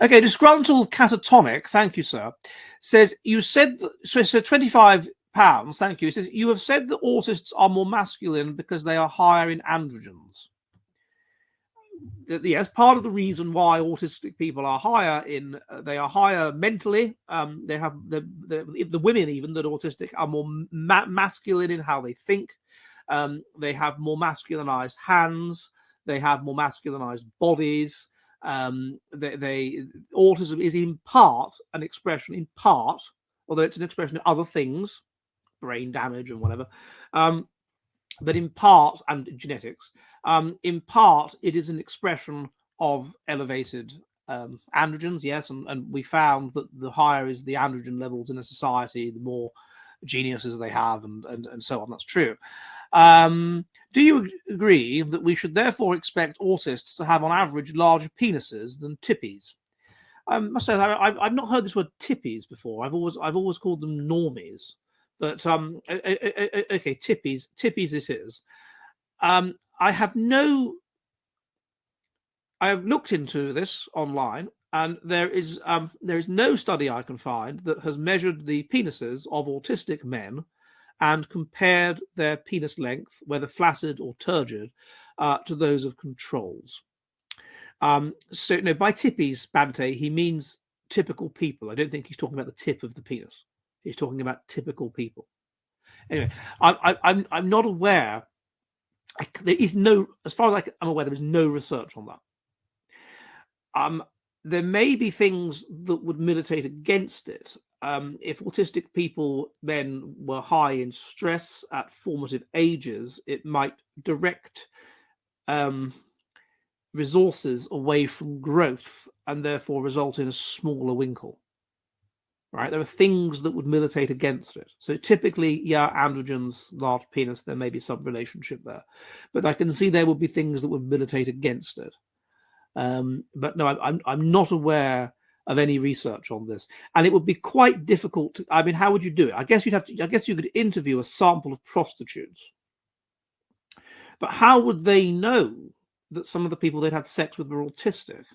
Okay, disgruntled catatonic, thank you, sir, says, you said, so 25 pounds, thank you. It says, you have said that autists are more masculine because they are higher in androgens. Yes, part of the reason why autistic people are higher in, they are higher mentally. They have the women even that are autistic are more masculine in how they think. They have more masculinized hands. They have more masculinized bodies. Autism is in part an expression, in part, although it's an expression of other things, brain damage and whatever. But in part, and genetics, in part, it is an expression of elevated androgens, yes, and we found that the higher is the androgen levels in a society, the more geniuses they have, and so on. That's true. Do you agree that we should therefore expect autists to have, on average, larger penises than tippies? I must say, I've not heard this word tippies before. I've always called them normies. But okay, tippies it is. I have looked into this online, and there is no study I can find that has measured the penises of autistic men and compared their penis length, whether flaccid or turgid, to those of controls. So no, by tippies, Bante, he means typical people. I don't think he's talking about the tip of the penis. He's talking about typical people. Anyway, I'm not aware. There is no, as far as I'm aware, there is no research on that. There may be things that would militate against it. If autistic people then were high in stress at formative ages, it might direct resources away from growth and therefore result in a smaller winkle. Right, there are things that would militate against it. So typically, yeah, androgens, large penis, there may be some relationship there, but I can see there would be things that would militate against it. But no, I'm not aware of any research on this, and it would be quite difficult. I mean, how would you do it? I guess you could interview a sample of prostitutes, but how would they know that some of the people they'd had sex with were autistic?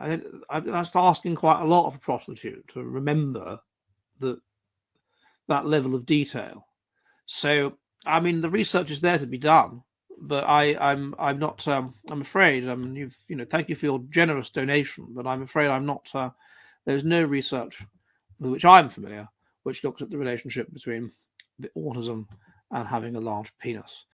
I was asking quite a lot of a prostitute to remember that level of detail. So, I mean, the research is there to be done, but I'm not. I'm afraid. I mean, thank you for your generous donation, but I'm afraid I'm not. There's no research with which I'm familiar which looks at the relationship between the autism and having a large penis.